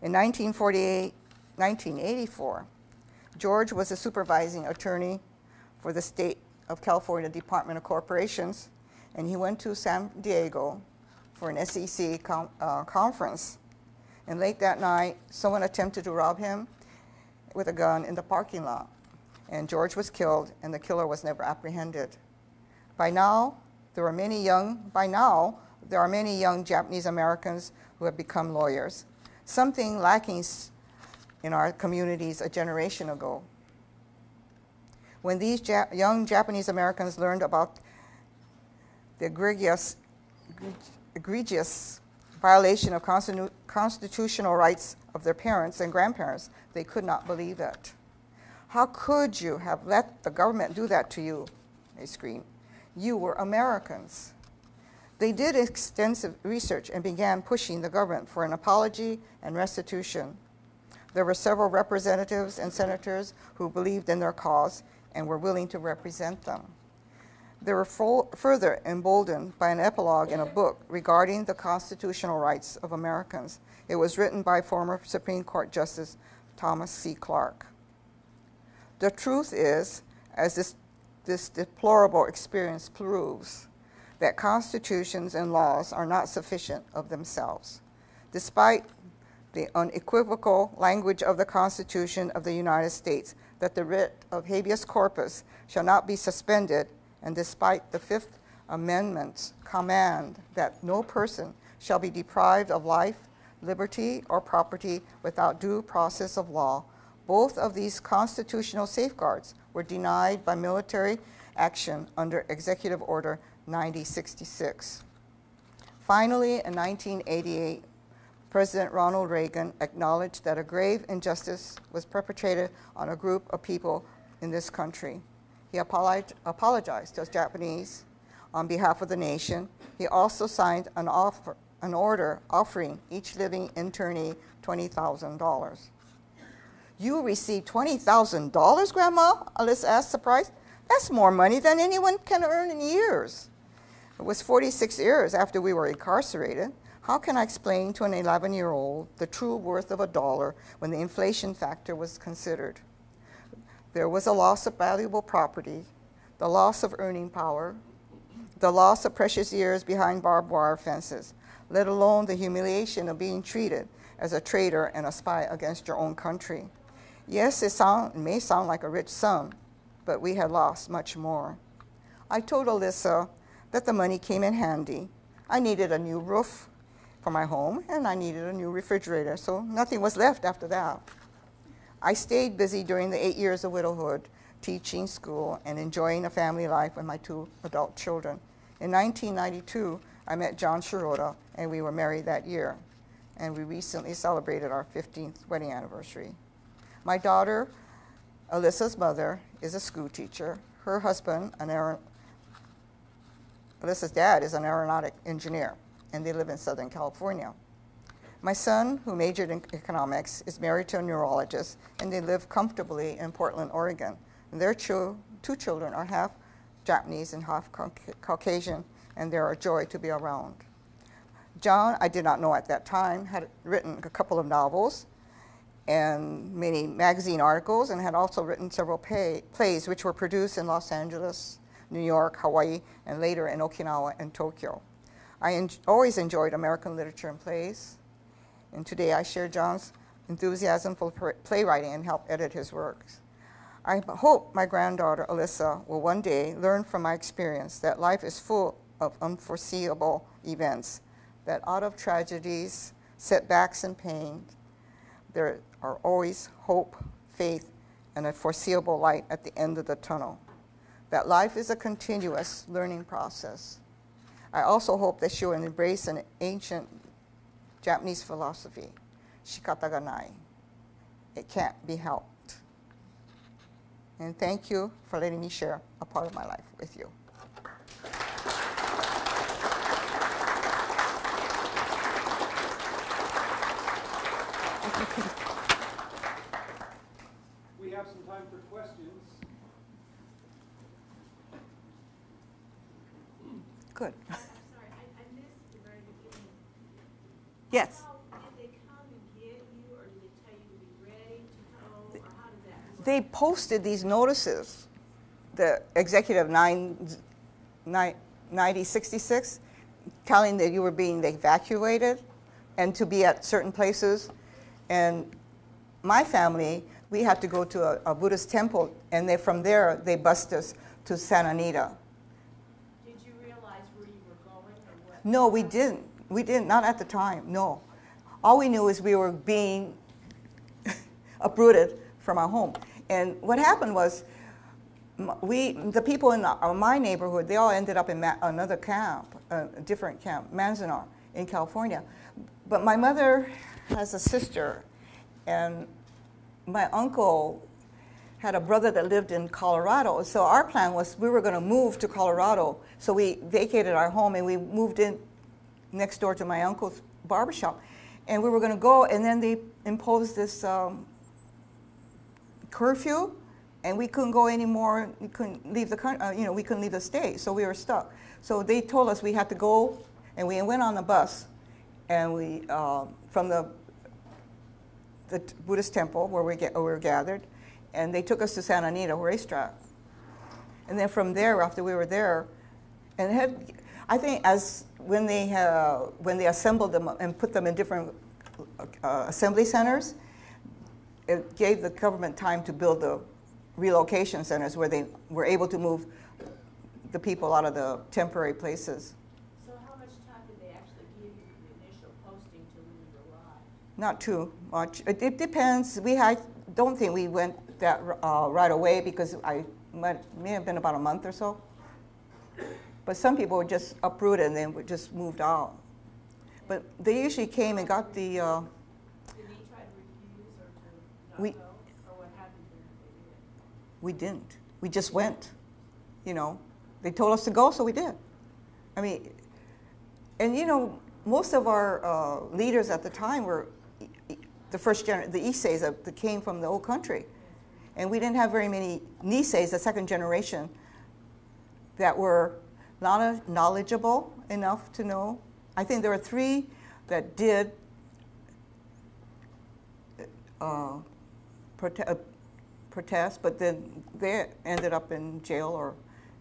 In 1984, George was a supervising attorney for the state of California Department of Corporations, and he went to San Diego for an SEC conference. And late that night, someone attempted to rob him with a gun in the parking lot. And George was killed, and the killer was never apprehended. By now, there are many young Japanese Americans who have become lawyers, something lacking in our communities a generation ago. When these young Japanese Americans learned about the egregious violation of constitutional rights of their parents and grandparents, they could not believe it. How could you have let the government do that to you? They screamed. You were Americans. They did extensive research and began pushing the government for an apology and restitution. There were several representatives and senators who believed in their cause and were willing to represent them. They were further emboldened by an epilogue in a book regarding the constitutional rights of Americans. It was written by former Supreme Court Justice Thomas C. Clark. The truth is, as this deplorable experience proves, that constitutions and laws are not sufficient of themselves. Despite the unequivocal language of the Constitution of the United States that the writ of habeas corpus shall not be suspended, and despite the Fifth Amendment's command that no person shall be deprived of life, liberty, or property without due process of law, both of these constitutional safeguards were denied by military action under Executive Order 9066. Finally, in 1988, President Ronald Reagan acknowledged that a grave injustice was perpetrated on a group of people in this country. He apologized to us Japanese on behalf of the nation. He also signed an order offering each living internee $20,000. You received $20,000, Grandma? Alyssa asked, surprised. That's more money than anyone can earn in years. It was 46 years after we were incarcerated. How can I explain to an 11-year-old the true worth of $1 when the inflation factor was considered? There was a loss of valuable property, the loss of earning power, the loss of precious years behind barbed wire fences, let alone the humiliation of being treated as a traitor and a spy against your own country. Yes, it may sound like a rich sum, but we had lost much more. I told Alyssa that the money came in handy. I needed a new roof for my home, and I needed a new refrigerator, so nothing was left after that. I stayed busy during the 8 years of widowhood, teaching school and enjoying a family life with my 2 adult children. In 1992, I met Jon Shirota, and we were married that year. And we recently celebrated our 15th wedding anniversary. My daughter, Alyssa's mother, is a school teacher. Her husband, Alyssa's dad, is an aeronautic engineer, and they live in Southern California. My son, who majored in economics, is married to a neurologist, and they live comfortably in Portland, Oregon. And their 2 children are half Japanese and half Caucasian, and they're a joy to be around. John, I did not know at that time, had written a couple of novels and many magazine articles, and had also written several plays which were produced in Los Angeles, New York, Hawaii, and later in Okinawa and Tokyo. I always enjoyed American literature and plays, and today I share John's enthusiasm for playwriting and help edit his works. I hope my granddaughter, Alyssa, will one day learn from my experience that life is full of unforeseeable events, that out of tragedies, setbacks, and pain, there are always hope, faith, and a foreseeable light at the end of the tunnel, that life is a continuous learning process. I also hope that she will embrace an ancient Japanese philosophy, shikata ga nai. It can't be helped. And thank you for letting me share a part of my life with you. We have some time for questions. Good. I'm sorry, I missed the very beginning. Yes. How did they come and get you, they posted these notices, the Executive 9066, telling that you were being evacuated and to be at certain places. And my family, we had to go to a Buddhist temple, and from there, they bused us to Santa Anita. Did you realize where you were going or what? No, we didn't. We didn't, not at the time, no. All we knew is we were being uprooted from our home. And what happened was, the people in my neighborhood, they all ended up in another camp, a different camp, Manzanar, in California. But my mother has a sister, and my uncle had a brother that lived in Colorado. So our plan was we were going to move to Colorado. So we vacated our home and we moved in next door to my uncle's barbershop. And we were going to go, and then they imposed this curfew, and we couldn't go anymore. We couldn't leave the country, we couldn't leave the state, so we were stuck. So they told us we had to go, and we went on the bus, and we from the Buddhist temple where we were gathered, and they took us to Santa Anita racetrack. And then from there, after we were there, and I think when they assembled them and put them in different assembly centers, it gave the government time to build the relocation centers where they were able to move the people out of the temporary places. So how much time did they actually give you for the initial posting to when you arrived? Not too much. It depends. I don't think we went that right away, because may have been about a month or so. But some people were just uprooted and then just moved out. But they usually came and got the. Did they try to refuse or to not go? Or what happened to them if they did? We didn't. We just went. They told us to go, so we did. I mean, and most of our leaders at the time were the Iseis that came from the old country. And we didn't have very many Niseis, the second generation, that were not knowledgeable enough to know. I think there were 3 that did protest, but then they ended up in jail or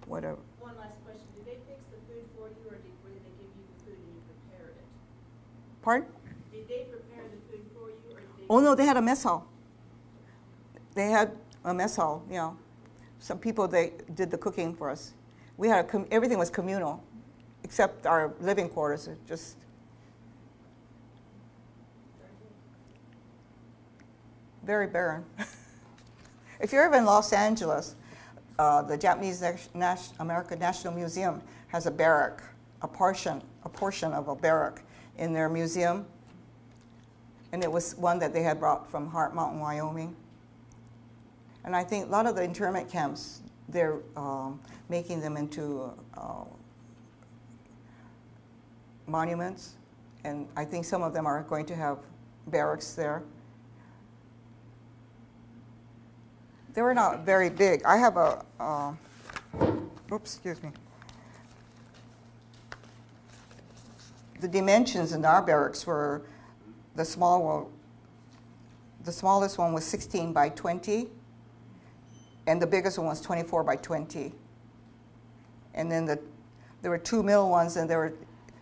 whatever. One last question. Did they fix the food for you, or did they give you the food and you prepared it? Pardon? Did they prepare the food for you, or did they? Oh, no, they had a mess hall. They had a mess hall, Some people, they did the cooking for us. We had everything was communal, except our living quarters. It just very barren. If you're ever in Los Angeles, the Japanese American National Museum has a barrack, a portion of a barrack in their museum, and it was one that they had brought from Heart Mountain, Wyoming. And I think a lot of the internment camps, they're making them into monuments, and I think some of them are going to have barracks there. They were not very big. I have oops, excuse me. The dimensions in our barracks were, the smallest one was 16 by 20, and the biggest one was 24 by 20. And then there were 2 middle ones, and there were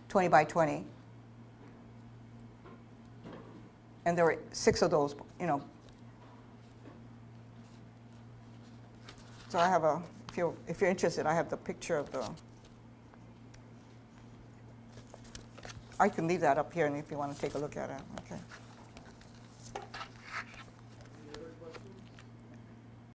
20 by 20. And there were 6 of those, So I have if you're interested, I have the picture of I can leave that up here, and if you want to take a look at it, okay.